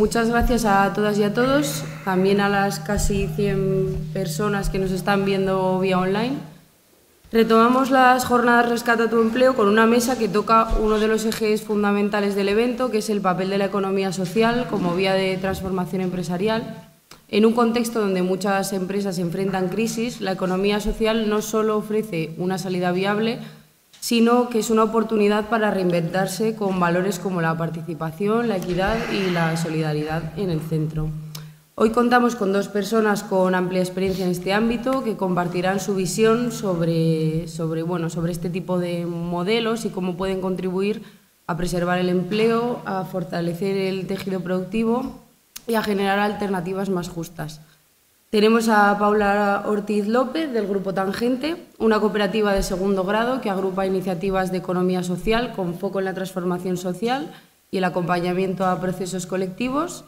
muchas gracias a todas y a todos, también a las casi 100 personas que nos están viendo vía online. Retomamos las jornadas Rescata tu Empleo con una mesa que toca uno de los ejes fundamentales del evento, que es el papel de la economía social como vía de transformación empresarial. En un contexto donde muchas empresas enfrentan crisis, la economía social no solo ofrece una salida viable, sino que es una oportunidad para reinventarse con valores como la participación, la equidad y la solidaridad en el centro. Hoy contamos con dos personas con amplia experiencia en este ámbito que compartirán su visión sobre este tipo de modelos y cómo pueden contribuir a preservar el empleo, a fortalecer el tejido productivo y a generar alternativas más justas. Tenemos a Paula Ortiz López, del Grupo Tangente, una cooperativa de segundo grado que agrupa iniciativas de economía social con foco en la transformación social y el acompañamiento a procesos colectivos.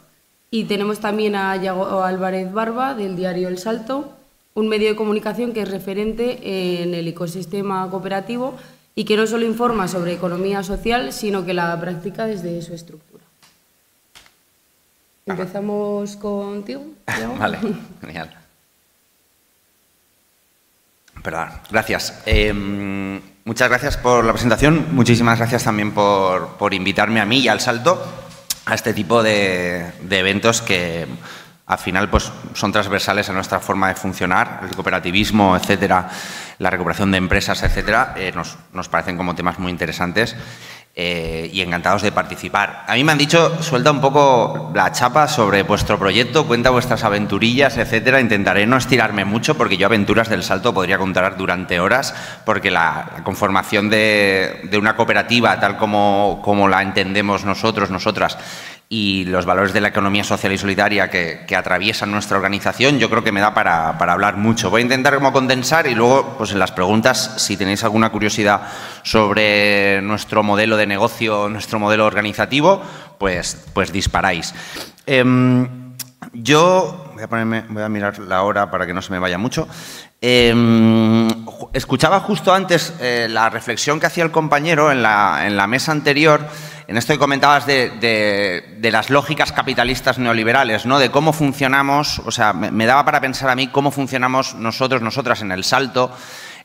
Y tenemos también a Yago Álvarez Barba, del diario El Salto, un medio de comunicación que es referente en el ecosistema cooperativo y que no solo informa sobre economía social, sino que la practica desde su estructura. Empezamos contigo, Yago. Vale, genial. Perdón, gracias. Muchas gracias por la presentación. Muchísimas gracias también por invitarme a mí y al Salto a este tipo de eventos que al final pues, son transversales a nuestra forma de funcionar. El cooperativismo, etcétera, la recuperación de empresas, etcétera, nos parecen como temas muy interesantes. Y encantados de participar. A mí me han dicho, suelta un poco la chapa sobre vuestro proyecto, cuenta vuestras aventurillas, etcétera. Intentaré no estirarme mucho porque yo aventuras del Salto podría contar durante horas porque la conformación de una cooperativa tal como la entendemos nosotros, nosotras, y los valores de la economía social y solidaria que atraviesan nuestra organización, yo creo que me da para hablar mucho. Voy a intentar como condensar y luego, pues en las preguntas, si tenéis alguna curiosidad sobre nuestro modelo de negocio, nuestro modelo organizativo, pues disparáis. Yo voy a mirar la hora para que no se me vaya mucho. Escuchaba justo antes la reflexión que hacía el compañero en la mesa anterior. En esto que comentabas de las lógicas capitalistas neoliberales, ¿no? De cómo funcionamos, o sea, me daba para pensar a mí cómo funcionamos nosotros, nosotras en el Salto,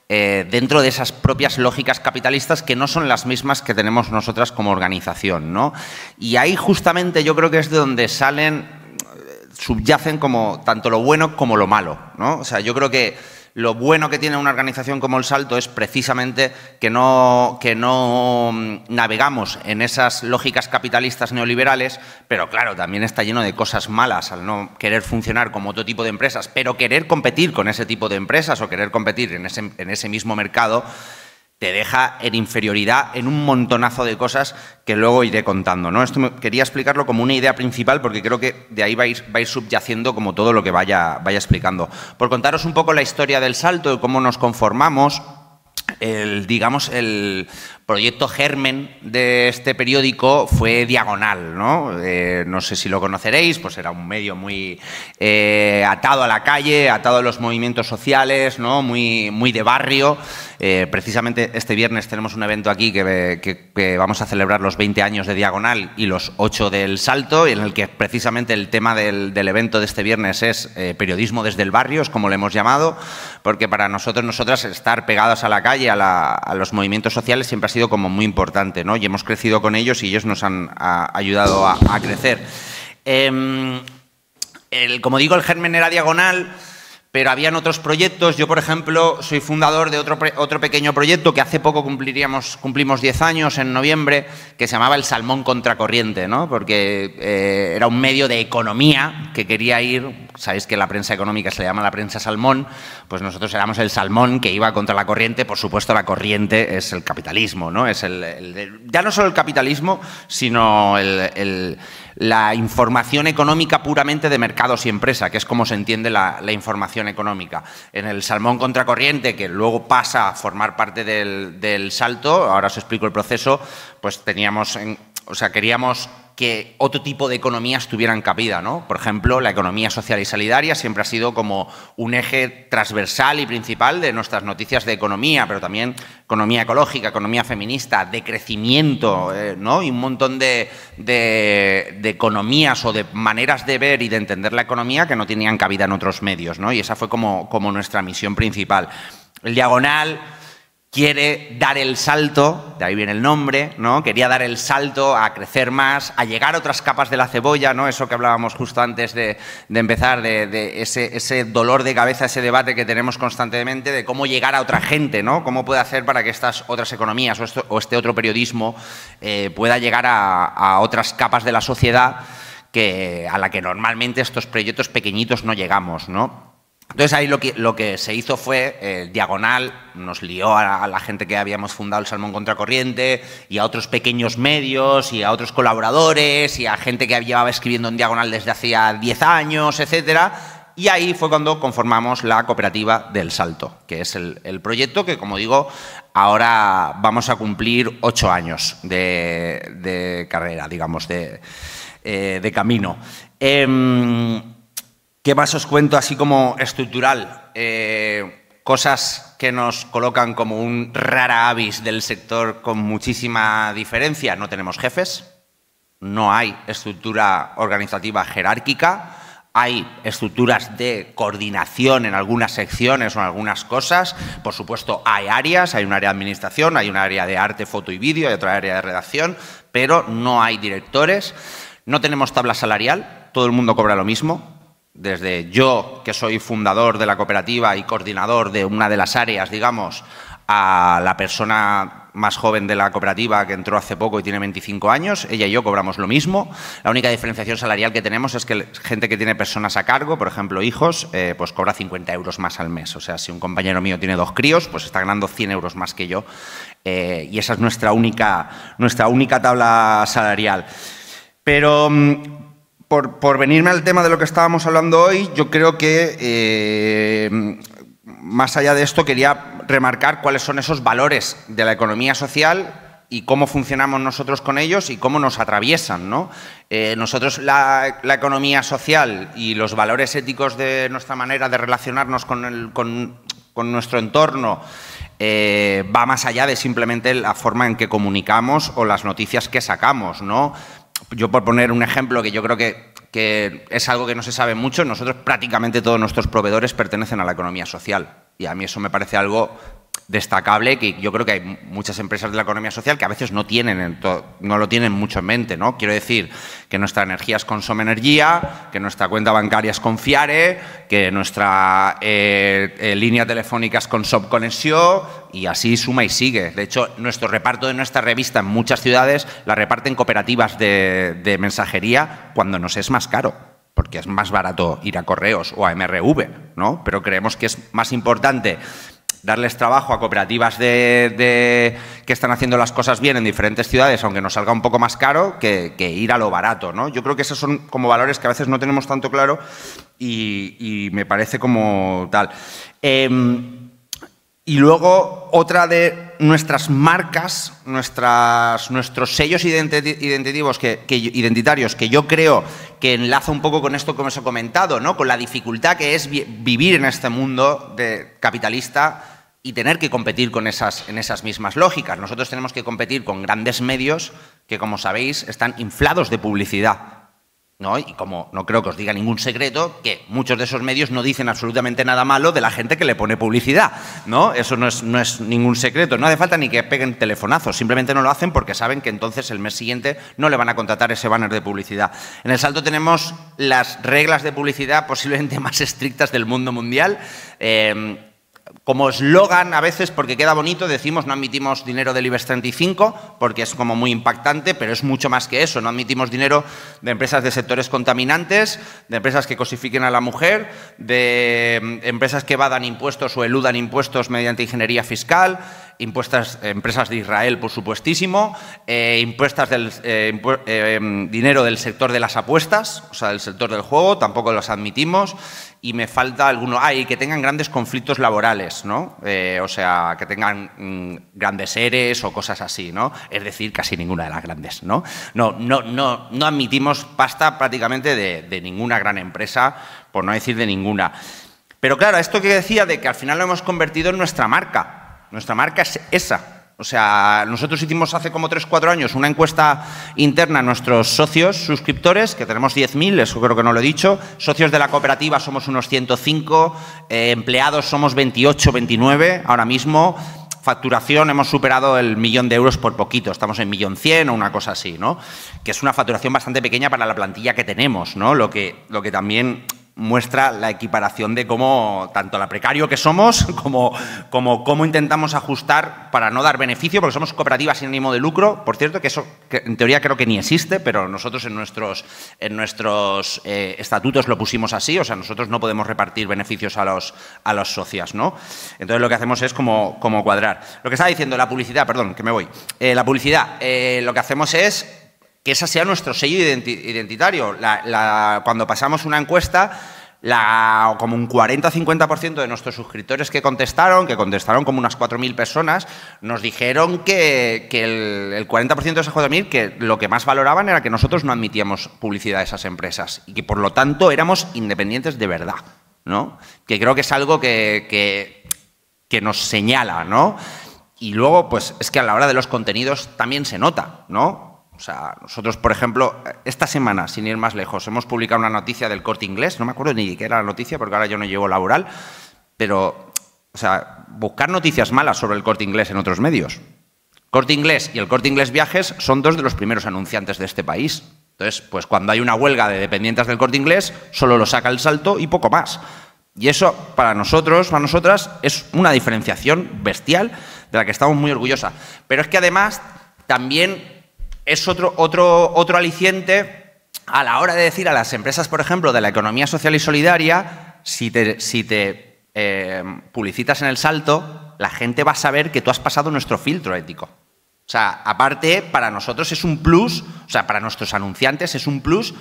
dentro de esas propias lógicas capitalistas que no son las mismas que tenemos nosotras como organización, ¿no? Y ahí justamente yo creo que es de donde subyacen como tanto lo bueno como lo malo, ¿no? O sea, yo creo que lo bueno que tiene una organización como El Salto es precisamente que no navegamos en esas lógicas capitalistas neoliberales, pero claro, también está lleno de cosas malas al no querer funcionar como otro tipo de empresas, pero querer competir con ese tipo de empresas o querer competir en ese mismo mercado te deja en inferioridad en un montonazo de cosas que luego iré contando, ¿no? Esto quería explicarlo como una idea principal porque creo que de ahí va a ir subyaciendo como todo lo que vaya explicando. Por contaros un poco la historia del Salto, de cómo nos conformamos, digamos, el proyecto germen de este periódico fue Diagonal, ¿no? No sé si lo conoceréis, pues era un medio muy atado a la calle, atado a los movimientos sociales, ¿no? Muy de barrio. Precisamente este viernes tenemos un evento aquí que vamos a celebrar los 20 años de Diagonal y los 8 del Salto, en el que precisamente el tema del evento de este viernes es periodismo desde el barrio, es como le hemos llamado, porque para nosotros, nosotras, estar pegados a la calle, a los movimientos sociales siempre ha sido como muy importante, ¿no? Y hemos crecido con ellos y ellos nos han ayudado a crecer. Como digo, el germen era Diagonal, pero habían otros proyectos. Yo, por ejemplo, soy fundador de otro pequeño proyecto que hace poco cumplimos 10 años, en noviembre, que se llamaba El Salmón Contracorriente, ¿no? Porque era un medio de economía que quería ir, sabéis que la prensa económica se le llama la prensa salmón, pues nosotros éramos el salmón que iba contra la corriente. Por supuesto, la corriente es el capitalismo, ¿no? Es ya no solo el capitalismo, sino la información económica puramente de mercados y empresa, que es como se entiende la información económica. En el Salmón Contracorriente, que luego pasa a formar parte del Salto, ahora os explico el proceso, pues teníamos o sea, queríamos que otro tipo de economías tuvieran cabida, ¿no? Por ejemplo, la economía social y solidaria siempre ha sido como un eje transversal y principal de nuestras noticias de economía, pero también economía ecológica, economía feminista, de crecimiento, ¿no? Y un montón de economías o de maneras de ver y de entender la economía que no tenían cabida en otros medios, ¿no? Y esa fue como nuestra misión principal. El Diagonal quiere dar el salto, de ahí viene el nombre, ¿no? Quería dar el salto a crecer más, a llegar a otras capas de la cebolla, ¿no? Eso que hablábamos justo antes de empezar, de ese dolor de cabeza, ese debate que tenemos constantemente de cómo llegar a otra gente, ¿no? Cómo puede hacer para que estas otras economías o este otro periodismo pueda llegar a otras capas de la sociedad a la que normalmente estos proyectos pequeñitos no llegamos, ¿no? Entonces ahí lo que se hizo fue, Diagonal nos lió a la gente que habíamos fundado el Salmón Contracorriente y a otros pequeños medios y a otros colaboradores y a gente que llevaba escribiendo en Diagonal desde hacía 10 años, etcétera. Y ahí fue cuando conformamos la cooperativa del Salto, que es el proyecto que, como digo, ahora vamos a cumplir 8 años de carrera, digamos, de camino. ¿Qué más os cuento así como estructural? Cosas que nos colocan como un rara avis del sector con muchísima diferencia. No tenemos jefes, no hay estructura organizativa jerárquica, hay estructuras de coordinación en algunas secciones o en algunas cosas. Por supuesto, hay áreas, hay un área de administración, hay un área de arte, foto y vídeo, hay otra área de redacción, pero no hay directores. No tenemos tabla salarial, todo el mundo cobra lo mismo. Desde yo, que soy fundador de la cooperativa y coordinador de una de las áreas, digamos, a la persona más joven de la cooperativa que entró hace poco y tiene 25 años, ella y yo cobramos lo mismo. La única diferenciación salarial que tenemos es que gente que tiene personas a cargo, por ejemplo hijos, pues cobra 50 euros más al mes. O sea, si un compañero mío tiene 2 críos, pues está ganando 100 euros más que yo. Y esa es nuestra única tabla salarial. Pero por venirme al tema de lo que estábamos hablando hoy, yo creo que más allá de esto quería remarcar cuáles son esos valores de la economía social y cómo funcionamos nosotros con ellos y cómo nos atraviesan, ¿no? Nosotros la economía social y los valores éticos de nuestra manera de relacionarnos con nuestro entorno va más allá de simplemente la forma en que comunicamos o las noticias que sacamos, ¿no? Yo, por poner un ejemplo que yo creo que es algo que no se sabe mucho, nosotros prácticamente todos nuestros proveedores pertenecen a la economía social. Y a mí eso me parece algo destacable, que yo creo que hay muchas empresas de la economía social que a veces no lo tienen mucho en mente, ¿no? Quiero decir que nuestra energía es Consom Energía, que nuestra cuenta bancaria es Confiare, que nuestra línea telefónica es Consom Conexió, y así suma y sigue. De hecho, nuestro reparto de nuestra revista en muchas ciudades la reparten cooperativas de mensajería cuando nos es más caro, porque es más barato ir a Correos o a MRV, ¿no? Pero creemos que es más importante darles trabajo a cooperativas que están haciendo las cosas bien en diferentes ciudades, aunque nos salga un poco más caro, que ir a lo barato, ¿no? Yo creo que esos son como valores que a veces no tenemos tanto claro y me parece como tal. Y luego, otra de nuestras marcas, nuestros sellos identitarios que yo creo que enlaza un poco con esto que os he comentado, ¿no? Con la dificultad que es vivir en este mundo capitalista y tener que competir en esas mismas lógicas. Nosotros tenemos que competir con grandes medios que, como sabéis, están inflados de publicidad, ¿no? Y como no creo que os diga ningún secreto, que muchos de esos medios no dicen absolutamente nada malo de la gente que le pone publicidad, ¿no? Eso no es ningún secreto. No hace falta ni que peguen telefonazos, simplemente no lo hacen porque saben que entonces el mes siguiente no le van a contratar ese banner de publicidad. En El Salto tenemos las reglas de publicidad posiblemente más estrictas del mundo mundial. Como eslogan, a veces, porque queda bonito, decimos no admitimos dinero del IBEX 35, porque es como muy impactante, pero es mucho más que eso. No admitimos dinero de empresas de sectores contaminantes, de empresas que cosifiquen a la mujer, de empresas que evadan impuestos o eludan impuestos mediante ingeniería fiscal empresas de Israel, por supuestísimo, dinero del sector de las apuestas, o sea, del sector del juego, tampoco los admitimos, y me falta alguno, y que tengan grandes conflictos laborales, ¿no? O sea, que tengan grandes EREs o cosas así, ¿no? Es decir, casi ninguna de las grandes, ¿no? No admitimos pasta prácticamente de ninguna gran empresa, por no decir de ninguna. Pero claro, esto que decía de que al final lo hemos convertido en nuestra marca. Nuestra marca es esa. O sea, nosotros hicimos hace como 3 o 4 años una encuesta interna a nuestros socios suscriptores, que tenemos 10.000, eso creo que no lo he dicho. Socios de la cooperativa somos unos 105, empleados somos 28, 29 ahora mismo. Facturación, hemos superado el 1.000.000 de euros por poquito, estamos en 1.100.000 o una cosa así, ¿no? Que es una facturación bastante pequeña para la plantilla que tenemos, ¿no? Lo que también muestra la equiparación de cómo, tanto la precario que somos, como cómo intentamos ajustar para no dar beneficio, porque somos cooperativas sin ánimo de lucro, por cierto, que eso que en teoría creo que ni existe, pero nosotros en nuestros estatutos lo pusimos así, o sea, nosotros no podemos repartir beneficios a los socios, ¿no? Entonces lo que hacemos es como cuadrar. Lo que estaba diciendo, la publicidad, perdón, que me voy. La publicidad, lo que hacemos es que ese sea nuestro sello identitario. Cuando pasamos una encuesta, como un 40 o 50% de nuestros suscriptores que contestaron como unas 4.000 personas, nos dijeron que el 40% de esas 4.000 que lo que más valoraban era que nosotros no admitíamos publicidad a esas empresas y que, por lo tanto, éramos independientes de verdad, ¿no? Que creo que es algo que nos señala, ¿no? Y luego, pues, es que a la hora de los contenidos también se nota, ¿no? O sea, nosotros, por ejemplo, esta semana, sin ir más lejos, hemos publicado una noticia del Corte Inglés, no me acuerdo ni de qué era la noticia, porque ahora yo no llevo laboral, pero, o sea, buscar noticias malas sobre el Corte Inglés en otros medios. Corte Inglés y el Corte Inglés Viajes son 2 de los primeros anunciantes de este país. Entonces, pues cuando hay una huelga de dependientes del Corte Inglés, solo lo saca El Salto y poco más. Y eso, para nosotros, para nosotras, es una diferenciación bestial de la que estamos muy orgullosas. Pero es que además también es otro aliciente a la hora de decir a las empresas, por ejemplo, de la economía social y solidaria, si te publicitas en El Salto, la gente va a saber que tú has pasado nuestro filtro ético. O sea, aparte, para nosotros es un plus, o sea, para nuestros anunciantes es un plus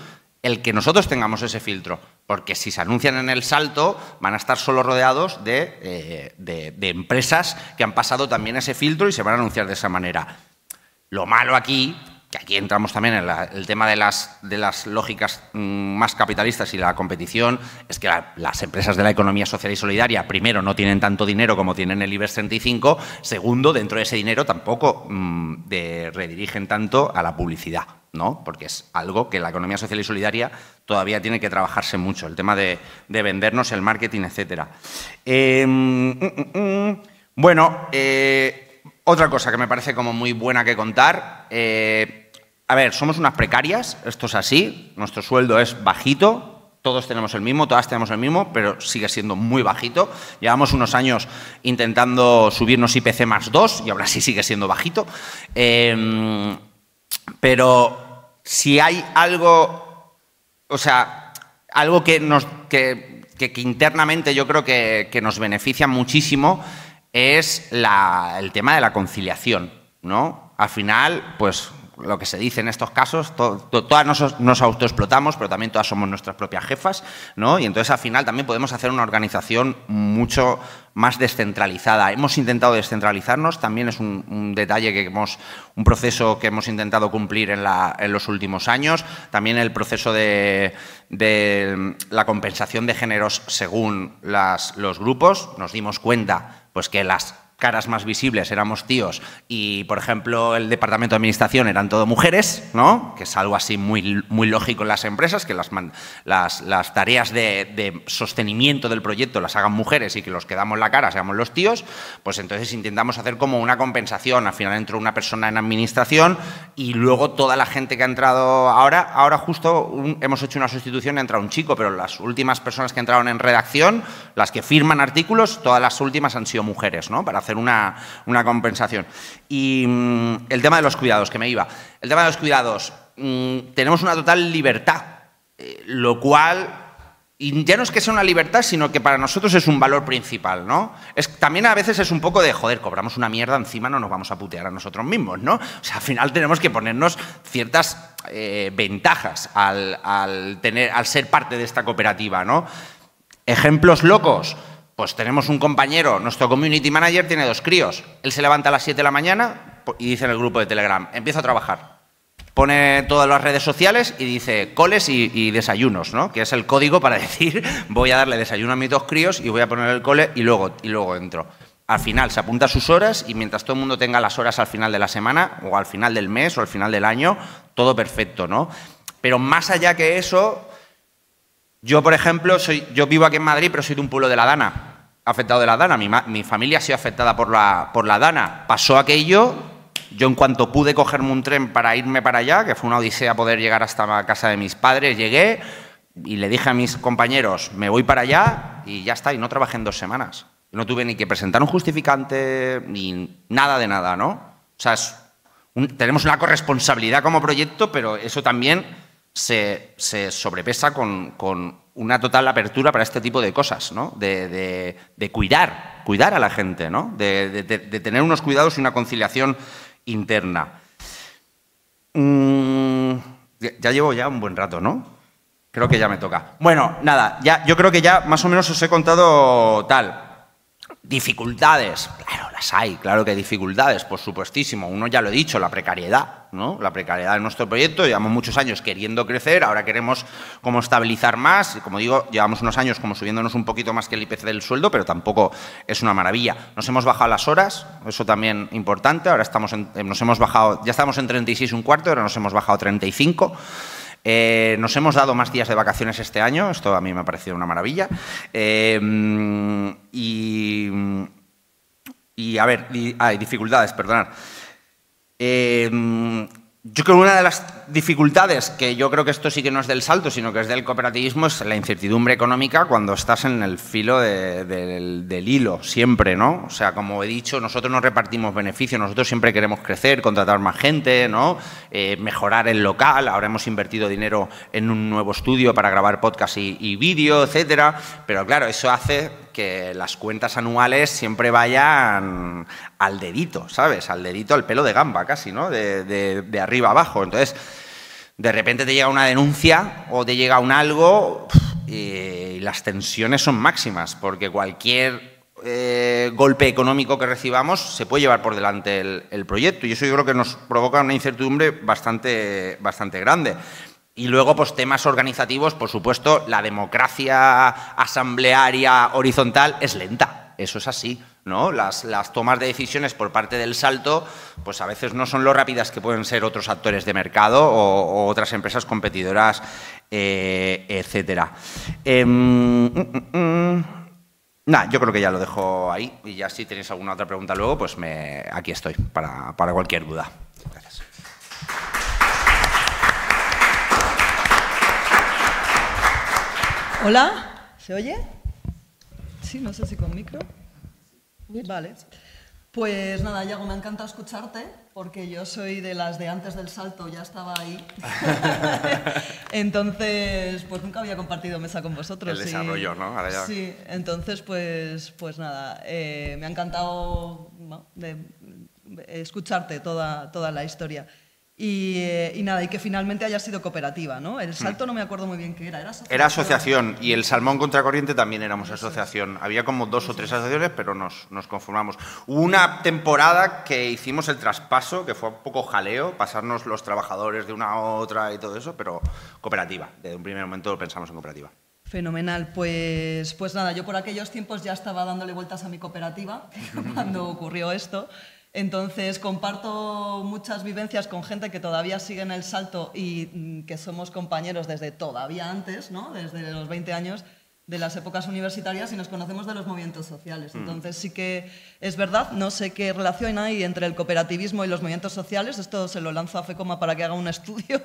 el que nosotros tengamos ese filtro, porque si se anuncian en El Salto van a estar solo rodeados de empresas que han pasado también ese filtro y se van a anunciar de esa manera. Lo malo aquí, que aquí entramos también en el tema de las lógicas más capitalistas y la competición, es que las empresas de la economía social y solidaria, primero, no tienen tanto dinero como tienen el IBEX 35, segundo, dentro de ese dinero tampoco redirigen tanto a la publicidad, ¿no? Porque es algo que la economía social y solidaria todavía tiene que trabajarse mucho, el tema de vendernos, el marketing, etcétera. Bueno, otra cosa que me parece como muy buena que contar, a ver, somos unas precarias, esto es así, nuestro sueldo es bajito, todos tenemos el mismo, todas tenemos el mismo, pero sigue siendo muy bajito. Llevamos unos años intentando subirnos IPC más 2 y ahora sí sigue siendo bajito. Pero si hay algo, o sea, algo que internamente yo creo que nos beneficia muchísimo, es el tema de la conciliación, ¿no? Al final, pues lo que se dice en estos casos, todas nos autoexplotamos, pero también todas somos nuestras propias jefas, ¿no? Y entonces al final también podemos hacer una organización mucho más descentralizada. Hemos intentado descentralizarnos, también es un detalle un proceso que hemos intentado cumplir en los últimos años. También el proceso de la compensación de géneros según los grupos. Nos dimos cuenta pues que las caras más visibles éramos tíos y, por ejemplo, el departamento de administración eran todo mujeres, ¿no? Que es algo así muy lógico en las empresas, que las tareas de sostenimiento del proyecto las hagan mujeres y que los que damos la cara seamos los tíos. Pues entonces intentamos hacer como una compensación. Al final entró una persona en administración y luego toda la gente que ha entrado ahora justo hemos hecho una sustitución, ha entrado un chico, pero las últimas personas que entraron en redacción, las que firman artículos, todas las últimas han sido mujeres, ¿no? Para hacer una compensación. Y el tema de los cuidados, que me iba. El tema de los cuidados, tenemos una total libertad, lo cual Y ya no es que sea una libertad, sino que para nosotros es un valor principal, ¿no? También a veces es un poco de, joder, cobramos una mierda, encima no nos vamos a putear a nosotros mismos, ¿no? O sea, al final tenemos que ponernos ciertas ventajas al ser parte de esta cooperativa, ¿no? Ejemplos locos. Pues tenemos un compañero, nuestro community manager tiene 2 críos. Él se levanta a las 7 de la mañana y dice en el grupo de Telegram, empiezo a trabajar. Pone todas las redes sociales y dice coles y desayunos, ¿no? Que es el código para decir voy a darle desayuno a mis 2 críos y voy a poner el cole y luego entro. Al final se apunta a sus horas y mientras todo el mundo tenga las horas al final de la semana o al final del mes o al final del año, todo perfecto, ¿no? Pero más allá que eso, yo, por ejemplo, yo vivo aquí en Madrid, pero soy de un pueblo de la Dana, afectado de la Dana. Mi familia ha sido afectada por la Dana. Pasó aquello. Yo, en cuanto pude cogerme un tren para irme para allá, que fue una odisea poder llegar hasta la casa de mis padres, llegué y le dije a mis compañeros, me voy para allá y ya está, y no trabajé en 2 semanas. No tuve ni que presentar un justificante ni nada de nada, ¿no? O sea, tenemos una corresponsabilidad como proyecto, pero eso también se sobrepesa con una total apertura para este tipo de cosas, ¿no? De cuidar a la gente, ¿no? De tener unos cuidados y una conciliación interna. Ya llevo un buen rato, ¿no? Creo que ya me toca. Bueno, nada, yo creo que ya más o menos os he contado tal. Dificultades, claro, las hay, claro que hay dificultades, por supuestísimo. Uno ya lo he dicho, la precariedad, ¿no? La precariedad de nuestro proyecto, llevamos muchos años queriendo crecer, ahora queremos como estabilizar más, y como digo, llevamos unos años como subiéndonos un poquito más que el IPC del sueldo, pero tampoco es una maravilla. Nos hemos bajado las horas, eso también importante, ahora nos hemos bajado, ya estamos en 36,25, ahora nos hemos bajado a 35. Nos hemos dado más días de vacaciones este año, esto a mí me ha parecido una maravilla. Hay dificultades, perdonad. Yo creo que una de las dificultades, que yo creo que esto sí que no es del salto, sino que es del cooperativismo, es la incertidumbre económica cuando estás en el filo del hilo, siempre, ¿no? O sea, como he dicho, nosotros no repartimos beneficios, nosotros siempre queremos crecer, contratar más gente, ¿no? Mejorar el local, ahora hemos invertido dinero en un nuevo estudio para grabar podcast y vídeo, etcétera, pero claro, eso hace que las cuentas anuales siempre vayan al dedito, ¿sabes? Al dedito, al pelo de gamba casi, ¿no? De arriba abajo. Entonces, de repente te llega una denuncia o te llega un algo y las tensiones son máximas, porque cualquier golpe económico que recibamos se puede llevar por delante el proyecto, y eso yo creo que nos provoca una incertidumbre bastante grande. Y luego, pues, temas organizativos, por supuesto, la democracia asamblearia horizontal es lenta, eso es así, ¿no? Las tomas de decisiones por parte del salto, pues a veces no son lo rápidas que pueden ser otros actores de mercado o otras empresas competidoras, etcétera. Nada, yo creo que ya lo dejo ahí, y ya si tenéis alguna otra pregunta luego, pues aquí estoy para cualquier duda. Gracias. Hola, ¿se oye? Sí, no sé si con micro. Vale. Pues nada, Yago, me ha encantado escucharte, porque yo soy de las de antes del salto, ya estaba ahí. Entonces, pues nunca había compartido mesa con vosotros. El desarrollo, ¿no? Ahora ya... Sí, entonces, pues nada, me ha encantado escucharte toda la historia. Y nada, y que finalmente haya sido cooperativa, ¿no? El salto no me acuerdo muy bien qué era. Era asociación, y el Salmón Contracorriente también éramos asociación. Había como 2 o 3 asociaciones, pero nos conformamos. Hubo una temporada que hicimos el traspaso, que fue un poco jaleo, pasarnos los trabajadores de una a otra y todo eso, pero cooperativa. Desde un primer momento pensamos en cooperativa. Fenomenal. Pues nada, yo por aquellos tiempos ya estaba dándole vueltas a mi cooperativa cuando ocurrió esto. Entonces, comparto muchas vivencias con gente que todavía sigue en el salto y que somos compañeros desde todavía antes, ¿no? Desde los 20 años de las épocas universitarias, y nos conocemos de los movimientos sociales. Entonces, sí que es verdad, no sé qué relación hay entre el cooperativismo y los movimientos sociales. Esto se lo lanzo a FECOMA para que haga un estudio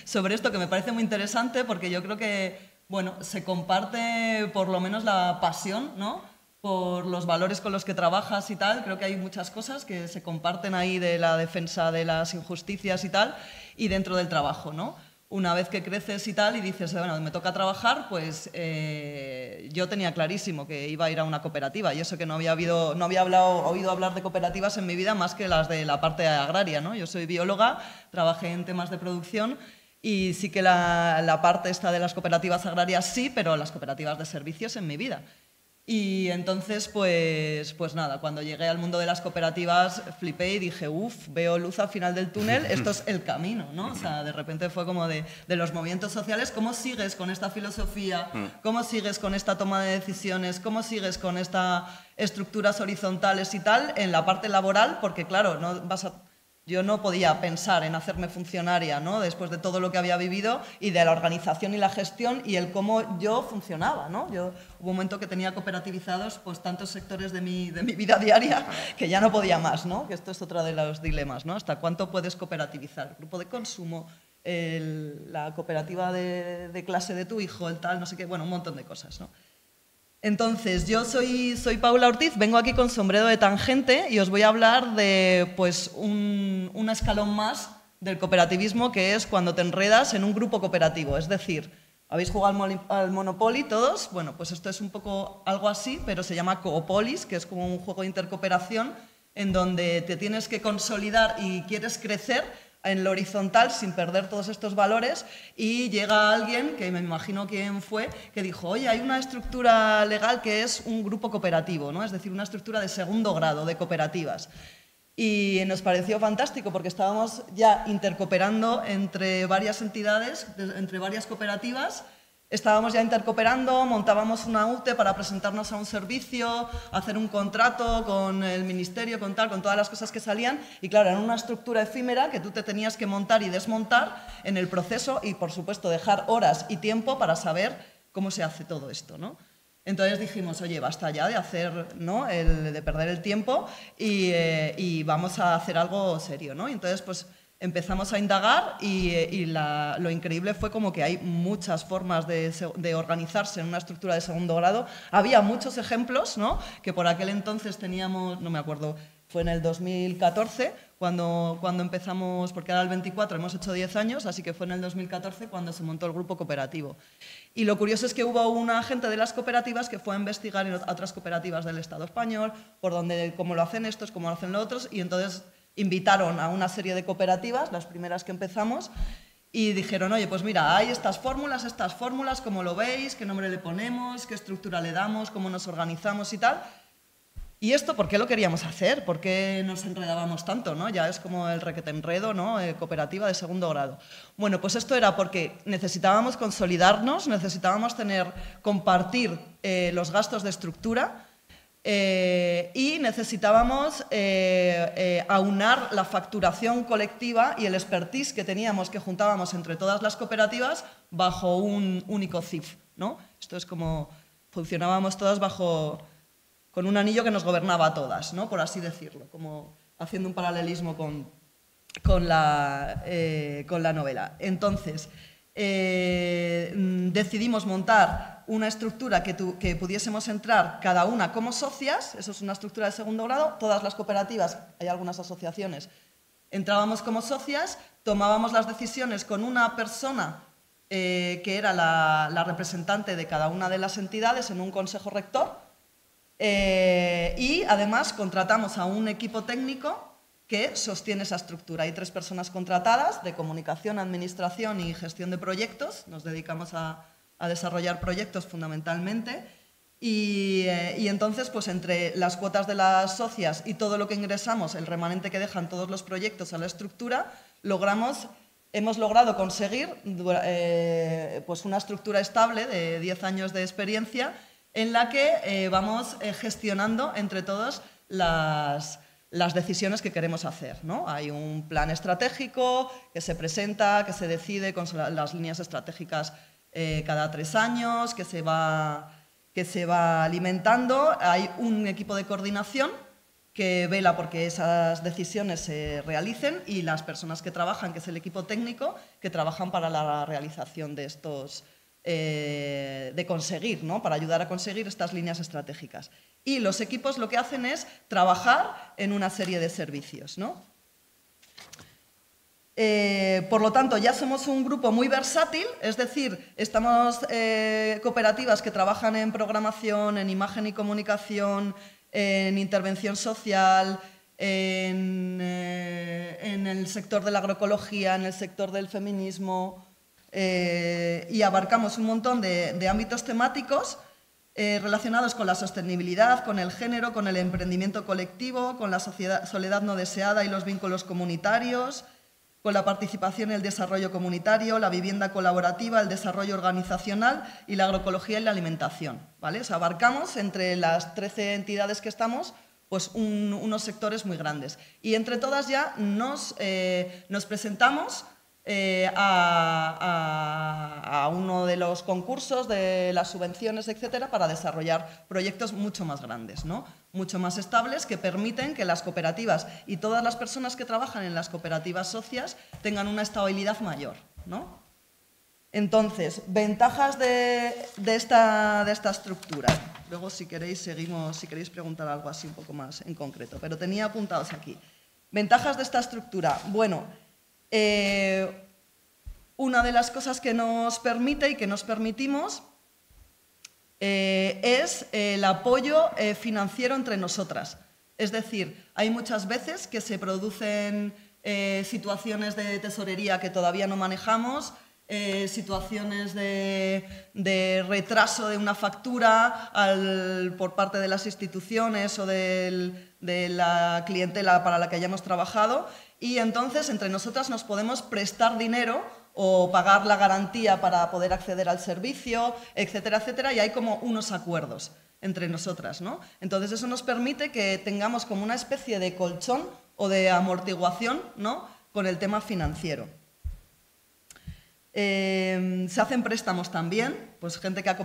sobre esto, que me parece muy interesante, porque yo creo que, bueno, se comparte por lo menos la pasión, ¿no?, por los valores con los que trabajas y tal. Creo que hay muchas cosas que se comparten ahí, de la defensa de las injusticias y tal, y dentro del trabajo, ¿no? una vez que creces y tal y dices, bueno, me toca trabajar, pues yo tenía clarísimo que iba a ir a una cooperativa y eso que no había oído hablar de cooperativas en mi vida más que las de la parte agraria, ¿no? Yo soy bióloga, trabajé en temas de producción y sí que la parte esta de las cooperativas agrarias sí, pero las cooperativas de servicios en mi vida. Y entonces, pues nada, cuando llegué al mundo de las cooperativas flipé y dije, veo luz al final del túnel, esto es el camino, ¿no? O sea, de repente fue como de los movimientos sociales, ¿cómo sigues con esta filosofía? ¿Cómo sigues con esta toma de decisiones? ¿Cómo sigues con estas estructuras horizontales y tal en la parte laboral? Porque claro, yo no podía pensar en hacerme funcionaria, ¿no? Después de todo lo que había vivido y de la organización y la gestión y el cómo yo funcionaba, ¿no? Hubo un momento que tenía cooperativizados pues, tantos sectores de mi vida diaria que ya no podía más, ¿no? Que esto es otro de los dilemas, ¿no? ¿Hasta cuánto puedes cooperativizar? El grupo de consumo, la cooperativa de clase de tu hijo, el tal, no sé qué, bueno, un montón de cosas, ¿no? Entonces, yo soy Paula Ortiz, vengo aquí con sombrero de tangente y os voy a hablar de pues, un escalón más del cooperativismo, que es cuando te enredas en un grupo cooperativo. Es decir, ¿habéis jugado al Monopoly todos? Bueno, pues esto es un poco algo así, pero se llama Coopolis, que es como un juego de intercooperación en donde te tienes que consolidar y quieres crecer en lo horizontal sin perder todos estos valores y llega alguien, que me imagino quién fue, que dijo, oye, hay una estructura legal que es un grupo cooperativo, ¿no? Es decir, una estructura de segundo grado de cooperativas. Y nos pareció fantástico porque estábamos ya intercooperando entre varias entidades, entre varias cooperativas. Estábamos ya intercooperando, montábamos una UTE para presentarnos a un servicio, hacer un contrato con el ministerio, con todas las cosas que salían. Y claro, era una estructura efímera que tú te tenías que montar y desmontar en el proceso y, por supuesto, dejar horas y tiempo para saber cómo se hace todo esto, ¿no? Entonces dijimos, oye, basta ya de hacer, ¿no? de perder el tiempo y vamos a hacer algo serio, ¿no? Y entonces, pues, empezamos a indagar y lo increíble fue como que hay muchas formas de organizarse en una estructura de segundo grado. Había muchos ejemplos, ¿no? Que por aquel entonces teníamos, no me acuerdo, fue en el 2014 cuando empezamos, porque era el 24, hemos hecho 10 años, así que fue en el 2014 cuando se montó el grupo cooperativo. Y lo curioso es que hubo una gente de las cooperativas que fue a investigar en otras cooperativas del Estado español, cómo lo hacen estos, cómo lo hacen los otros, y entonces invitaron a una serie de cooperativas, las primeras que empezamos, y dijeron, oye, pues mira, hay estas fórmulas, ¿cómo lo veis? ¿Qué nombre le ponemos? ¿Qué estructura le damos? ¿Cómo nos organizamos y tal? ¿Y esto por qué lo queríamos hacer? ¿Por qué nos enredábamos tanto, ¿no? Ya es como el requete enredo, ¿no? Cooperativa de segundo grado. Bueno, pues esto era porque necesitábamos consolidarnos, necesitábamos compartir los gastos de estructura, y necesitábamos aunar la facturación colectiva y el expertise que teníamos, que juntábamos entre todas las cooperativas bajo un único CIF, ¿no? Esto es como funcionábamos todas con un anillo que nos gobernaba a todas, ¿no? Por así decirlo, como haciendo un paralelismo con la novela. Entonces, decidimos montar una estructura que pudiésemos entrar cada una como socias, eso es una estructura de segundo grado, todas las cooperativas, hay algunas asociaciones, entrábamos como socias, tomábamos las decisiones con una persona que era la representante de cada una de las entidades en un consejo rector, y además contratamos a un equipo técnico que sostiene esa estructura. Hay 3 personas contratadas de comunicación, administración y gestión de proyectos. Nos dedicamos a desarrollar proyectos fundamentalmente. Y entonces, pues entre las cuotas de las socias y todo lo que ingresamos, el remanente que dejan todos los proyectos a la estructura, hemos logrado conseguir pues una estructura estable de 10 años de experiencia en la que vamos gestionando entre todos las decisiones que queremos hacer, ¿no? Hay un plan estratégico que se presenta, que se decide con las líneas estratégicas cada 3 años, que se va alimentando. Hay un equipo de coordinación que vela porque esas decisiones se realicen y las personas que trabajan, que es el equipo técnico, que trabajan para la realización de estos de conseguir, ¿no? Para ayudar a conseguir estas líneas estratégicas. Y los equipos lo que hacen es trabajar en una serie de servicios, ¿no? Por lo tanto, ya somos un grupo muy versátil, es decir, estamos cooperativas que trabajan en programación, en imagen y comunicación, en intervención social, en el sector de la agroecología, en el sector del feminismo, y abarcamos un montón de ámbitos temáticos relacionados con la sostenibilidad, con el género, con el emprendimiento colectivo, con la soledad no deseada y los vínculos comunitarios, con la participación y el desarrollo comunitario, la vivienda colaborativa, el desarrollo organizacional y la agroecología y la alimentación, ¿vale? O sea, abarcamos entre las 13 entidades que estamos pues unos sectores muy grandes. Y entre todas ya nos presentamos a uno de los concursos de las subvenciones, etcétera, para desarrollar proyectos mucho más grandes, ¿no? Mucho más estables, que permiten que las cooperativas y todas las personas que trabajan en las cooperativas socias tengan una estabilidad mayor, ¿no? Entonces, ventajas de esta estructura. Luego, si queréis, seguimos, si queréis preguntar algo así un poco más en concreto, pero tenía apuntados aquí. Ventajas de esta estructura. Bueno, una de las cosas que nos permite y que nos permitimos es el apoyo financiero entre nosotras. Es decir, hay muchas veces que se producen situaciones de tesorería que todavía no manejamos, situaciones de retraso de una factura por parte de las instituciones o de la clientela para la que hayamos trabajado, y entonces entre nosotras nos podemos prestar dinero o pagar la garantía para poder acceder al servicio, etcétera, etcétera, y hay como unos acuerdos entre nosotras, ¿no? Entonces eso nos permite que tengamos como una especie de colchón o de amortiguación, ¿no?, con el tema financiero. Se hacen préstamos también, pues gente que ha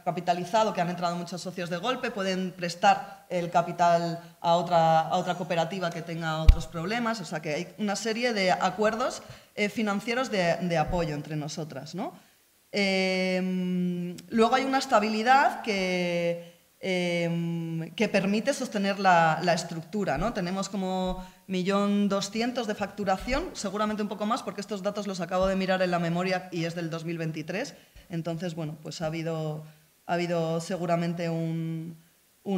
capitalizado, que han entrado muchos socios de golpe, pueden prestar el capital a otra cooperativa que tenga otros problemas, o sea que hay una serie de acuerdos financieros de apoyo entre nosotras, ¿no? Luego hay una estabilidad que permite sostener la estructura, ¿no? Tenemos como 1.200.000 de facturación, seguramente un poco más, porque estos datos los acabo de mirar en la memoria y es del 2023. Entonces, bueno, pues ha habido seguramente un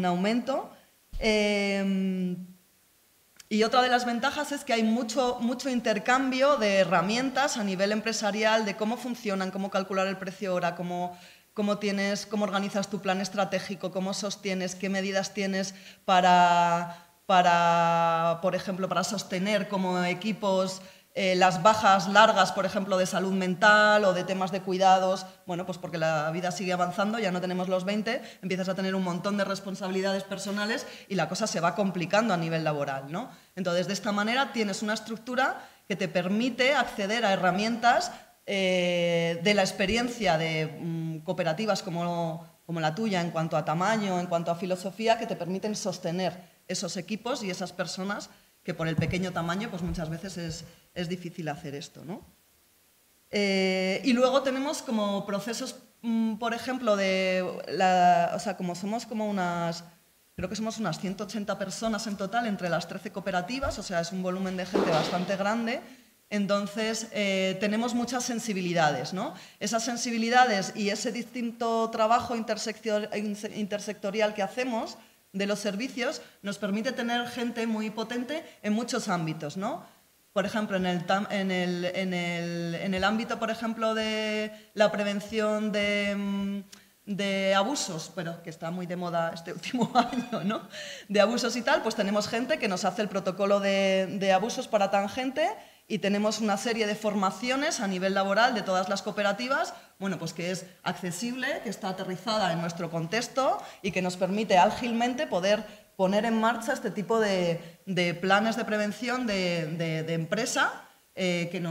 aumento. Y otra de las ventajas es que hay mucho intercambio de herramientas a nivel empresarial, de cómo funcionan, cómo calcular el precio hora, cómo organizas tu plan estratégico, cómo sostienes, qué medidas tienes por ejemplo, para sostener como equipos las bajas largas, por ejemplo, de salud mental o de temas de cuidados. Bueno, pues porque la vida sigue avanzando, ya no tenemos los 20, empiezas a tener un montón de responsabilidades personales y la cosa se va complicando a nivel laboral, ¿no? Entonces, de esta manera tienes una estructura que te permite acceder a herramientas de la experiencia de cooperativas como la tuya en cuanto a tamaño, en cuanto a filosofía, que te permiten sostener esos equipos y esas personas que por el pequeño tamaño pues muchas veces es difícil hacer esto, ¿no? Y luego tenemos como procesos, por ejemplo, o sea, como somos como creo que somos unas 180 personas en total entre las 13 cooperativas, o sea, es un volumen de gente bastante grande. Entonces, tenemos muchas sensibilidades, ¿no? Esas sensibilidades y ese distinto trabajo intersectorial que hacemos de los servicios nos permite tener gente muy potente en muchos ámbitos, ¿no? Por ejemplo, en el ámbito, por ejemplo, de la prevención de abusos, pero que está muy de moda este último año, ¿no? De abusos y tal, pues tenemos gente que nos hace el protocolo de abusos para tangente. Y tenemos una serie de formaciones a nivel laboral de todas las cooperativas, bueno, pues que es accesible, que está aterrizada en nuestro contexto y que nos permite ágilmente poder poner en marcha este tipo de planes de prevención de empresa que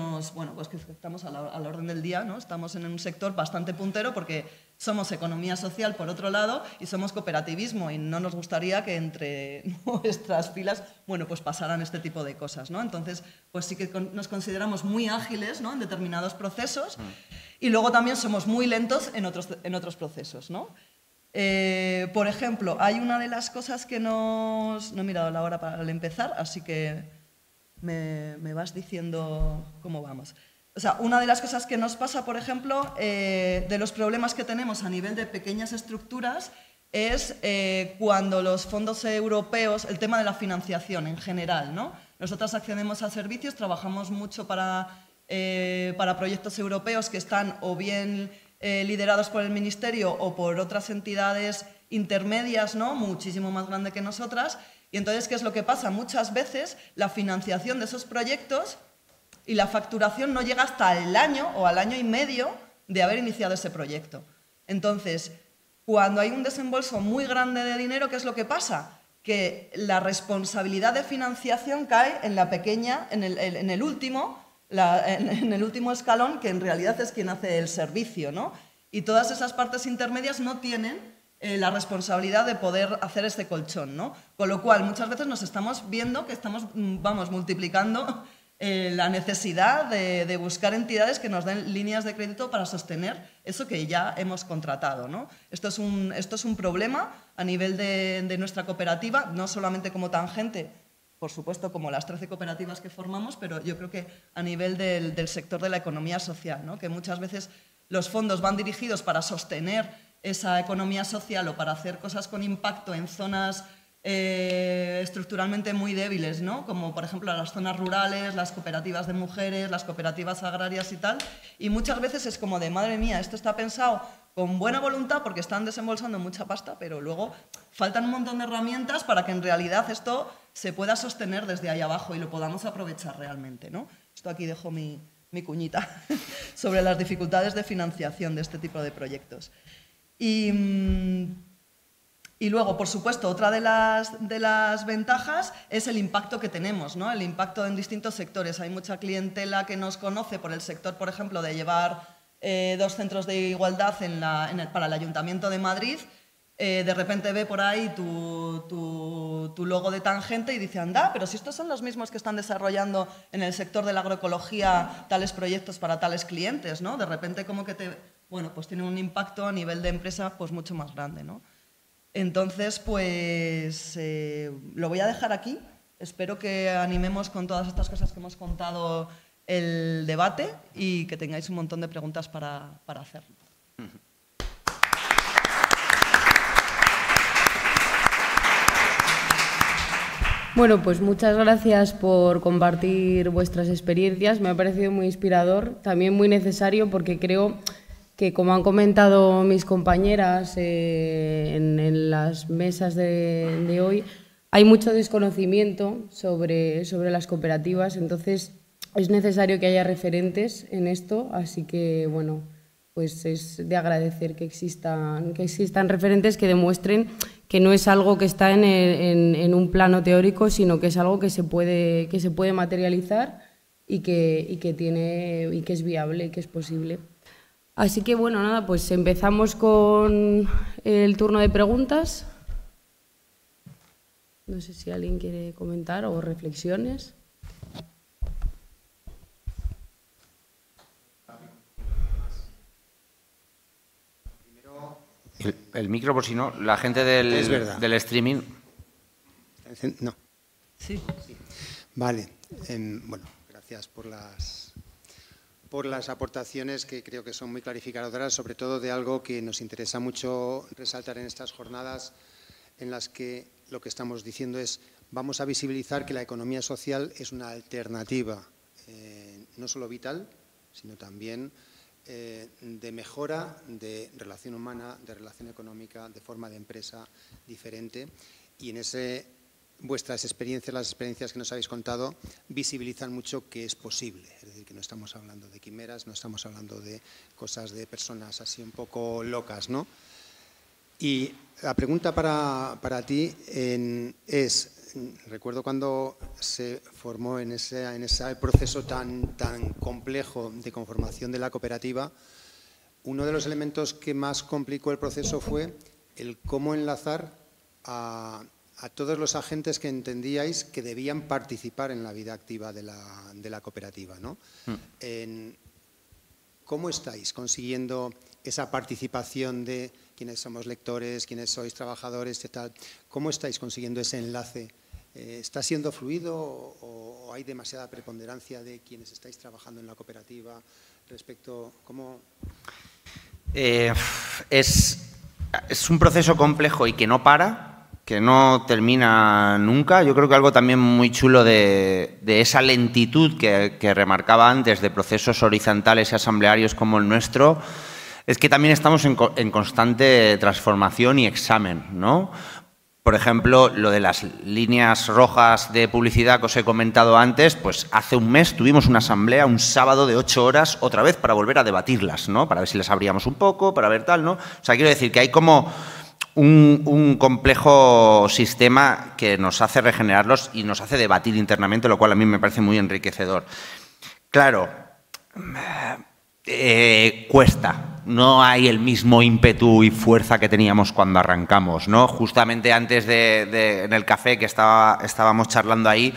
pues que estamos a la orden del día, ¿no? Estamos en un sector bastante puntero porque somos economía social por otro lado y somos cooperativismo y no nos gustaría que entre nuestras filas, bueno, pues pasaran este tipo de cosas, ¿no? Entonces, pues sí que nos consideramos muy ágiles, ¿no?, en determinados procesos y luego también somos muy lentos en otros procesos, ¿no? Por ejemplo, hay una de las cosas que no he mirado la hora para empezar, así que me vas diciendo cómo vamos. O sea, una de las cosas que nos pasa, por ejemplo, de los problemas que tenemos a nivel de pequeñas estructuras es cuando los fondos europeos, el tema de la financiación en general, ¿no? Nosotras accedemos a servicios, trabajamos mucho para proyectos europeos que están o bien liderados por el Ministerio o por otras entidades intermedias, ¿no? Muchísimo más grandes que nosotras. Y entonces, ¿qué es lo que pasa? Muchas veces la financiación de esos proyectos y la facturación no llega hasta el año o al año y medio de haber iniciado ese proyecto. Entonces, cuando hay un desembolso muy grande de dinero, ¿qué es lo que pasa? Que la responsabilidad de financiación cae en la pequeña, en el último escalón, que en realidad es quien hace el servicio, ¿no? Y todas esas partes intermedias no tienen la responsabilidad de poder hacer este colchón, ¿no? Con lo cual, muchas veces nos estamos viendo que estamos, multiplicando la necesidad de buscar entidades que nos den líneas de crédito para sostener eso que ya hemos contratado, ¿no? Esto es un problema a nivel de nuestra cooperativa, no solamente como Tangente, por supuesto, como las 13 cooperativas que formamos, pero yo creo que a nivel del sector de la economía social, ¿no? Que muchas veces los fondos van dirigidos para sostener esa economía social o para hacer cosas con impacto en zonas estructuralmente muy débiles, ¿no? Como por ejemplo las zonas rurales, las cooperativas de mujeres, las cooperativas agrarias y tal. Y muchas veces es como de, madre mía, esto está pensado con buena voluntad porque están desembolsando mucha pasta, pero luego faltan un montón de herramientas para que en realidad esto se pueda sostener desde ahí abajo y lo podamos aprovechar realmente, ¿no? Esto aquí dejo mi cuñita sobre las dificultades de financiación de este tipo de proyectos. Y luego, por supuesto, otra de las ventajas es el impacto que tenemos, ¿no? El impacto en distintos sectores. Hay mucha clientela que nos conoce por el sector, por ejemplo, de llevar 2 centros de igualdad para el Ayuntamiento de Madrid. De repente ve por ahí tu logo de Tangente y dice, anda, pero si estos son los mismos que están desarrollando en el sector de la agroecología tales proyectos para tales clientes, ¿no? De repente como que pues tiene un impacto a nivel de empresa pues mucho más grande, ¿no? Entonces, pues lo voy a dejar aquí. Espero que animemos con todas estas cosas que hemos contado el debate y que tengáis un montón de preguntas para hacerlo. Bueno, pues muchas gracias por compartir vuestras experiencias. Me ha parecido muy inspirador, también muy necesario porque creo que, como han comentado mis compañeras en las mesas de hoy, hay mucho desconocimiento sobre las cooperativas, entonces es necesario que haya referentes en esto, así que, bueno, pues es de agradecer que existan referentes que demuestren que no es algo que está en un plano teórico, sino que es algo que se puede materializar y que es viable y que es posible. Así que, bueno, nada, pues empezamos con el turno de preguntas. No sé si alguien quiere comentar o reflexiones. El micro, por si no, la gente del streaming. No. Sí. Vale. Bueno, gracias por las aportaciones que creo que son muy clarificadoras, sobre todo de algo que nos interesa mucho resaltar en estas jornadas, en las que lo que estamos diciendo es vamos a visibilizar que la economía social es una alternativa, no solo vital, sino también de mejora de relación humana, de relación económica, de forma de empresa diferente. Y en ese vuestras experiencias, las experiencias que nos habéis contado, visibilizan mucho que es posible. Es decir, que no estamos hablando de quimeras, no estamos hablando de cosas de personas así un poco locas, ¿no? Y la pregunta para ti es, recuerdo cuando se formó en ese proceso tan complejo de conformación de la cooperativa, uno de los elementos que más complicó el proceso fue el cómo enlazar a todos los agentes que entendíais que debían participar en la vida activa de la cooperativa, ¿no? ¿Cómo estáis consiguiendo esa participación de quienes somos lectores, quienes sois trabajadores y tal? ¿Cómo estáis consiguiendo ese enlace ¿Está siendo fluido o hay demasiada preponderancia de quienes estáis trabajando en la cooperativa respecto? ¿Cómo? Es un proceso complejo y que no para, que no termina nunca. Yo creo que algo también muy chulo de esa lentitud que remarcaba antes de procesos horizontales y asamblearios como el nuestro es que también estamos en constante transformación y examen, ¿no? Por ejemplo, lo de las líneas rojas de publicidad que os he comentado antes, pues hace un mes tuvimos una asamblea, un sábado de 8 horas, otra vez para volver a debatirlas, ¿no? Para ver si las abríamos un poco, para ver tal, ¿no? O sea, quiero decir que hay como un complejo sistema que nos hace regenerarlos y nos hace debatir internamente, lo cual a mí me parece muy enriquecedor. Claro, cuesta. No hay el mismo ímpetu y fuerza que teníamos cuando arrancamos, ¿no? Justamente antes en el café que estábamos charlando ahí,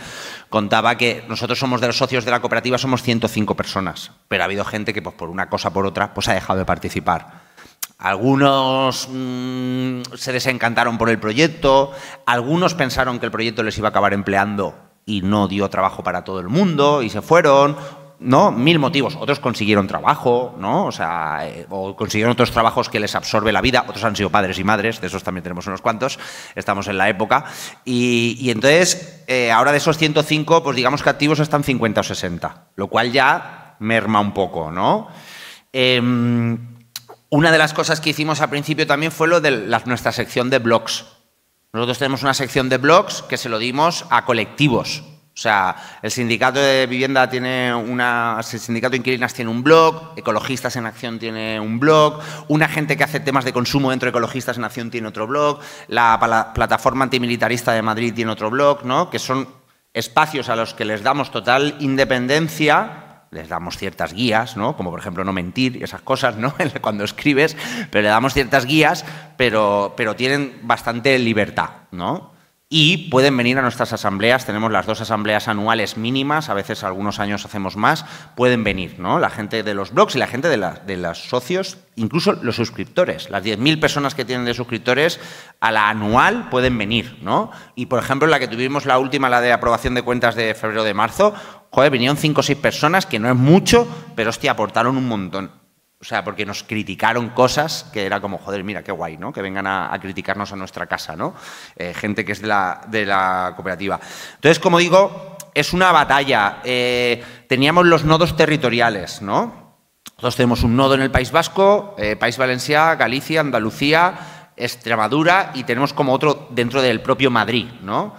contaba que nosotros somos de los socios de la cooperativa, somos 105 personas, pero ha habido gente que pues, por una cosa o por otra pues, ha dejado de participar. Algunos se desencantaron por el proyecto, algunos pensaron que el proyecto les iba a acabar empleando y no dio trabajo para todo el mundo y se fueron, ¿no? 1000 motivos. Otros consiguieron trabajo, ¿no? O sea, o consiguieron otros trabajos que les absorbe la vida. Otros han sido padres y madres, de esos también tenemos unos cuantos. Estamos en la época. Y entonces, ahora de esos 105, pues digamos que activos están 50 o 60, lo cual ya merma un poco, ¿no? Una de las cosas que hicimos al principio también fue lo de nuestra sección de blogs. Nosotros tenemos una sección de blogs que se lo dimos a colectivos. O sea, el sindicato de vivienda tiene el sindicato de inquilinas tiene un blog, Ecologistas en Acción tiene un blog, una gente que hace temas de consumo dentro de Ecologistas en Acción tiene otro blog, la plataforma antimilitarista de Madrid tiene otro blog, ¿no? Que son espacios a los que les damos total independencia, les damos ciertas guías, ¿no? Como por ejemplo no mentir y esas cosas, ¿no? Cuando escribes, pero le damos ciertas guías, pero tienen bastante libertad, ¿no? Y pueden venir a nuestras asambleas, tenemos las 2 asambleas anuales mínimas, a veces algunos años hacemos más, pueden venir, ¿no? La gente de los blogs y la gente de los socios, incluso los suscriptores, las 10.000 personas que tienen de suscriptores a la anual pueden venir, ¿no? Y por ejemplo, la que tuvimos la última, la de aprobación de cuentas de febrero de marzo, joder, vinieron 5 o 6 personas, que no es mucho, pero hostia, aportaron un montón. O sea, porque nos criticaron cosas que era como, joder, mira, qué guay, ¿no? Que vengan a criticarnos a nuestra casa, ¿no? Gente que es de la cooperativa. Entonces, como digo, es una batalla. Teníamos los nodos territoriales, ¿no? Nosotros tenemos un nodo en el País Vasco, País Valencià, Galicia, Andalucía, Extremadura y tenemos como otro dentro del propio Madrid, ¿no?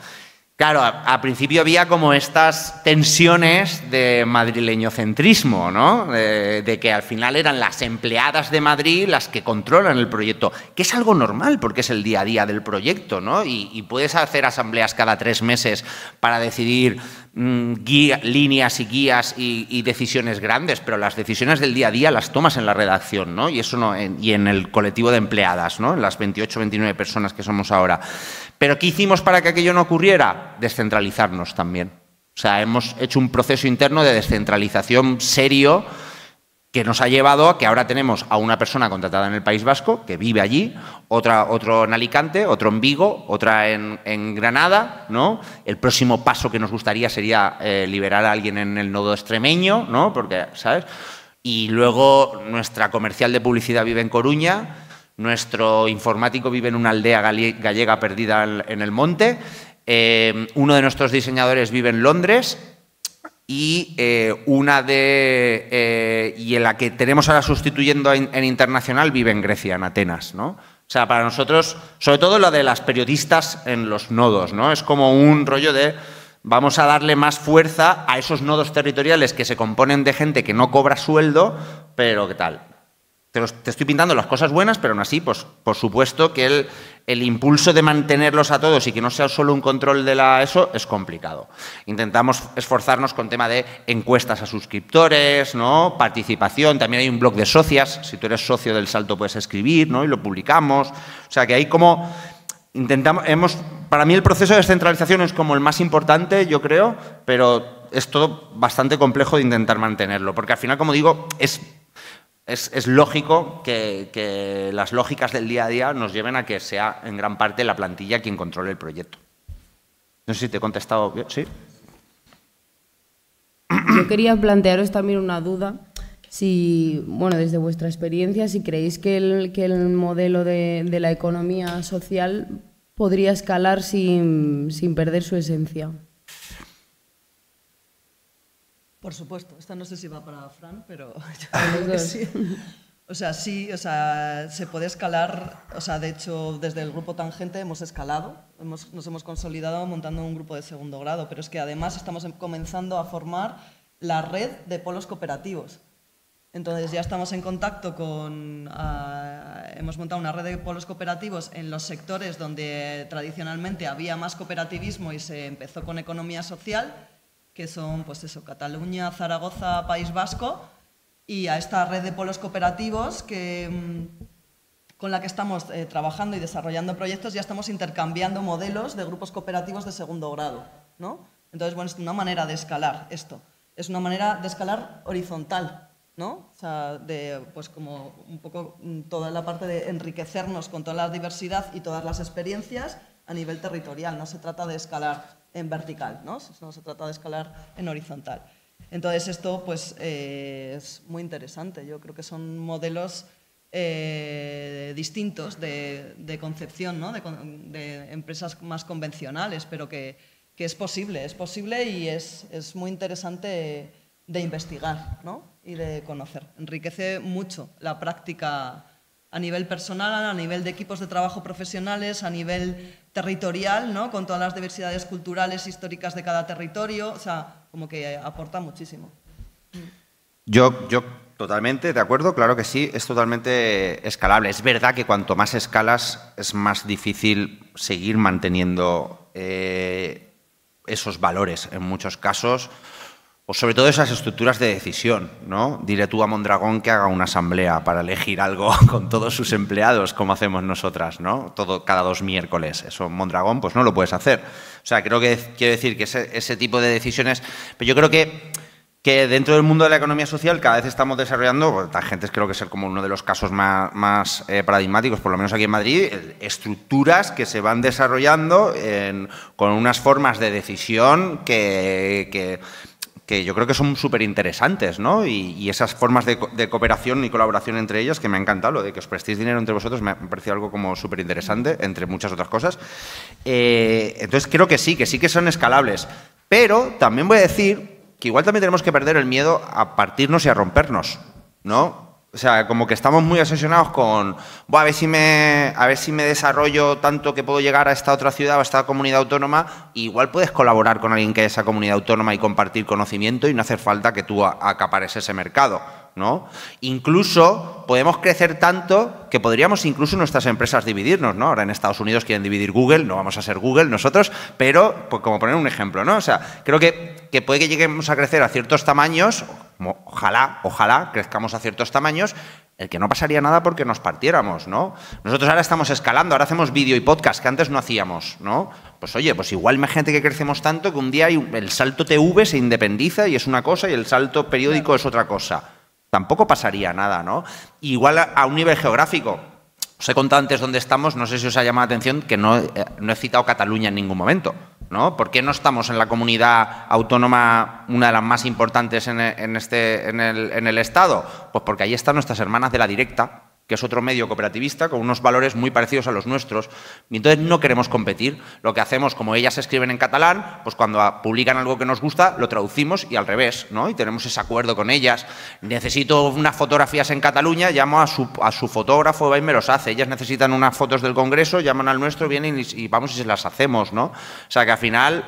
Claro, al principio había como estas tensiones de madrileñocentrismo, ¿no? De que al final eran las empleadas de Madrid las que controlan el proyecto, que es algo normal porque es el día a día del proyecto, ¿no? Y puedes hacer asambleas cada 3 meses para decidir líneas y guías y decisiones grandes, pero las decisiones del día a día las tomas en la redacción, ¿no? Y eso no, y en el colectivo de empleadas, ¿no? En las 28 o 29 personas que somos ahora. ¿Pero qué hicimos para que aquello no ocurriera? Descentralizarnos también. O sea, hemos hecho un proceso interno de descentralización serio que nos ha llevado a que ahora tenemos a una persona contratada en el País Vasco, que vive allí, otro en Alicante, otro en Vigo, otra en Granada, ¿no? El próximo paso que nos gustaría sería liberar a alguien en el nodo extremeño, ¿no? Porque, ¿sabes? Y luego nuestra comercial de publicidad vive en Coruña, nuestro informático vive en una aldea gallega perdida en el monte, uno de nuestros diseñadores vive en Londres y en la que tenemos ahora sustituyendo en internacional vive en Grecia, en Atenas, ¿no? O sea, para nosotros, sobre todo lo de las periodistas en los nodos, ¿no? Es como un rollo de vamos a darle más fuerza a esos nodos territoriales que se componen de gente que no cobra sueldo, pero ¿qué tal? Te estoy pintando las cosas buenas, pero aún así, pues, por supuesto que el impulso de mantenerlos a todos y que no sea solo un control de eso es complicado. Intentamos esforzarnos con tema de encuestas a suscriptores, ¿no? Participación, también hay un blog de socias, si tú eres socio del Salto puedes escribir, ¿no? Y lo publicamos. O sea, que ahí como para mí el proceso de descentralización es como el más importante, yo creo, pero es todo bastante complejo de intentar mantenerlo, porque al final, como digo, es lógico que las lógicas del día a día nos lleven a que sea en gran parte la plantilla quien controle el proyecto. No sé si te he contestado bien. ¿Sí? Yo quería plantearos también una duda. Si, bueno, desde vuestra experiencia, si creéis que el modelo de la economía social podría escalar sin perder su esencia. Por supuesto. Esta no sé si va para Fran, pero yo creo que sí. O sea, sí, o sea, se puede escalar. O sea, de hecho, desde el grupo Tangente hemos escalado, nos hemos consolidado montando un grupo de segundo grado, pero es que además estamos comenzando a formar la red de polos cooperativos. Entonces ya estamos en contacto hemos montado una red de polos cooperativos en los sectores donde tradicionalmente había más cooperativismo y se empezó con economía social, que son, pues eso, Cataluña, Zaragoza, País Vasco, y a esta red de polos cooperativos con la que estamos trabajando y desarrollando proyectos, ya estamos intercambiando modelos de grupos cooperativos de segundo grado, ¿no? Entonces, bueno, es una manera de escalar esto. Es una manera de escalar horizontal, ¿no? O sea, pues como un poco toda la parte de enriquecernos con toda la diversidad y todas las experiencias a nivel territorial. No se trata de escalar en vertical, ¿no? Se trata de escalar en horizontal. Entonces esto pues es muy interesante. Yo creo que son modelos distintos de concepción, ¿no? de empresas más convencionales, pero que es posible y es muy interesante de investigar, ¿no? Y de conocer. Enriquece mucho la práctica a nivel personal, a nivel de equipos de trabajo profesionales, a nivel territorial, ¿no? Con todas las diversidades culturales, históricas de cada territorio, o sea, como que aporta muchísimo. Yo totalmente de acuerdo, claro que sí, es totalmente escalable. Es verdad que cuanto más escalas es más difícil seguir manteniendo esos valores en muchos casos, o sobre todo esas estructuras de decisión, ¿no? Dile tú a Mondragón que haga una asamblea para elegir algo con todos sus empleados, como hacemos nosotras, ¿no? Todo cada 2 miércoles. Eso en Mondragón pues no lo puedes hacer. O sea, quiero decir que ese tipo de decisiones... Pero yo creo que dentro del mundo de la economía social cada vez estamos desarrollando, Tangentes creo que es como uno de los casos más paradigmáticos, por lo menos aquí en Madrid, estructuras que se van desarrollando con unas formas de decisión que yo creo que son súper interesantes, ¿no? Y esas formas de cooperación y colaboración entre ellas, que me ha encantado, lo de que os prestéis dinero entre vosotros, me ha parecido algo como súper interesante, entre muchas otras cosas. Entonces creo que sí que son escalables. Pero también voy a decir que igual también tenemos que perder el miedo a partirnos y a rompernos, ¿no? O sea, como que estamos muy obsesionados con a ver si me desarrollo tanto que puedo llegar a esta otra ciudad o a esta comunidad autónoma. Igual puedes colaborar con alguien que es esa comunidad autónoma y compartir conocimiento y no hace falta que tú acapares ese mercado, ¿no? Incluso podemos crecer tanto que podríamos incluso nuestras empresas dividirnos, ¿no? Ahora en Estados Unidos quieren dividir Google, no vamos a ser Google nosotros, pero pues, como poner un ejemplo, ¿no? O sea, creo que puede que lleguemos a crecer a ciertos tamaños, ojalá crezcamos a ciertos tamaños, el que no pasaría nada porque nos partiéramos, ¿no? Nosotros ahora estamos escalando, ahora hacemos vídeo y podcast que antes no hacíamos, ¿no? Pues oye, pues igual imagínate que crecemos tanto que un día el salto TV se independiza y es una cosa y el salto periódico es otra cosa. Tampoco pasaría nada, ¿no? Igual a un nivel geográfico. Os he contado antes dónde estamos, no sé si os ha llamado la atención que no he citado Cataluña en ningún momento, ¿no? ¿Por qué no estamos en la comunidad autónoma, una de las más importantes en el Estado? Pues porque ahí están nuestras hermanas de La Directa, que es otro medio cooperativista con unos valores muy parecidos a los nuestros. Y entonces no queremos competir. Lo que hacemos, como ellas escriben en catalán, pues cuando publican algo que nos gusta, lo traducimos y al revés, ¿no? Y tenemos ese acuerdo con ellas. Necesito unas fotografías en Cataluña, llamo a su fotógrafo, va y me los hace. Ellas necesitan unas fotos del Congreso, llaman al nuestro, vienen y vamos y se las hacemos, ¿no? O sea, que al final...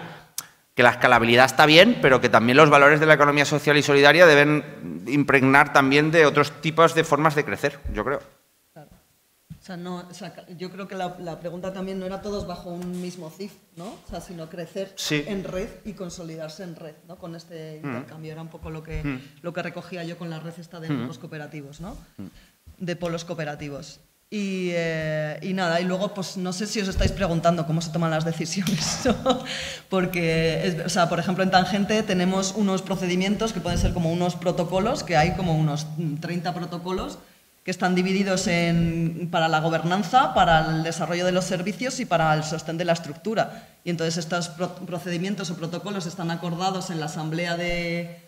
que la escalabilidad está bien, pero que también los valores de la economía social y solidaria deben impregnar también de otros tipos de formas de crecer, yo creo. Claro. O sea, yo creo que la pregunta también no era todos bajo un mismo CIF, ¿no? O sea, sino crecer en red y consolidarse en red, ¿no? Con este intercambio. Era un poco lo que recogía yo con la red esta de grupos cooperativos, ¿no? De polos cooperativos. Y nada, y luego pues no sé si os estáis preguntando cómo se toman las decisiones, ¿no? Porque, o sea, por ejemplo, en Tangente tenemos unos procedimientos que pueden ser como unos protocolos, que hay como unos 30 protocolos que están divididos para la gobernanza, para el desarrollo de los servicios y para el sostén de la estructura. Y entonces estos procedimientos o protocolos están acordados en la asamblea de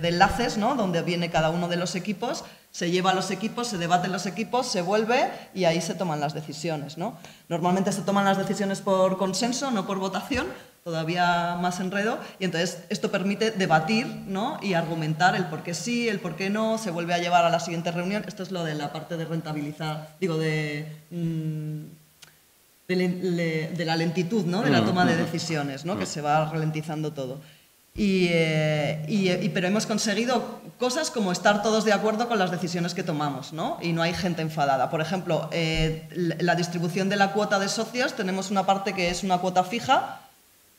enlaces, ¿no? Donde viene cada uno de los equipos, se lleva a los equipos, se debaten los equipos, se vuelve y ahí se toman las decisiones, ¿no? Normalmente se toman las decisiones por consenso, no por votación, todavía más enredo, y entonces esto permite debatir, ¿no? Y argumentar el por qué sí, el por qué no, se vuelve a llevar a la siguiente reunión. Esto es lo de la parte de rentabilizar, digo, de la lentitud, ¿no? De la toma de decisiones, ¿no? Que se va ralentizando todo. Pero hemos conseguido cosas como estar todos de acuerdo con las decisiones que tomamos, ¿no? Y no hay gente enfadada. Por ejemplo, la distribución de la cuota de socios, tenemos una parte que es una cuota fija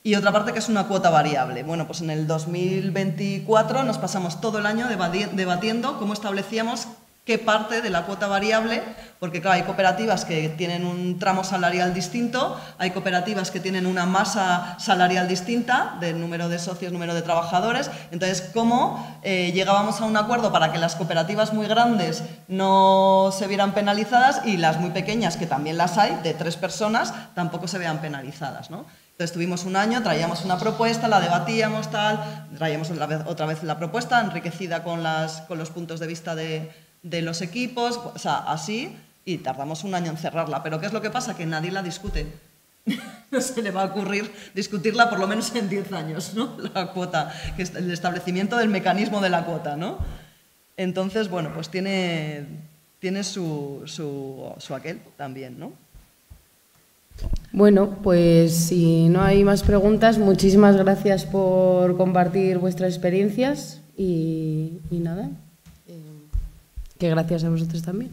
y otra parte que es una cuota variable. Bueno, pues en el 2024 nos pasamos todo el año debatiendo cómo establecíamos qué parte de la cuota variable, porque claro, hay cooperativas que tienen un tramo salarial distinto, hay cooperativas que tienen una masa salarial distinta del número de socios, número de trabajadores. Entonces, ¿cómo llegábamos a un acuerdo para que las cooperativas muy grandes no se vieran penalizadas y las muy pequeñas, que también las hay, de 3 personas, tampoco se vean penalizadas, ¿no? Entonces tuvimos un año, traíamos una propuesta, la debatíamos, traíamos otra vez la propuesta enriquecida con los puntos de vista de los equipos, o sea, así, y tardamos un año en cerrarla. Pero ¿qué es lo que pasa? Que nadie la discute. No se le va a ocurrir discutirla por lo menos en 10 años, ¿no? La cuota, que es el establecimiento del mecanismo de la cuota, ¿no? Entonces, bueno, pues tiene su aquel también, ¿no? Bueno, pues si no hay más preguntas, muchísimas gracias por compartir vuestras experiencias y nada, que gracias a vosotros también.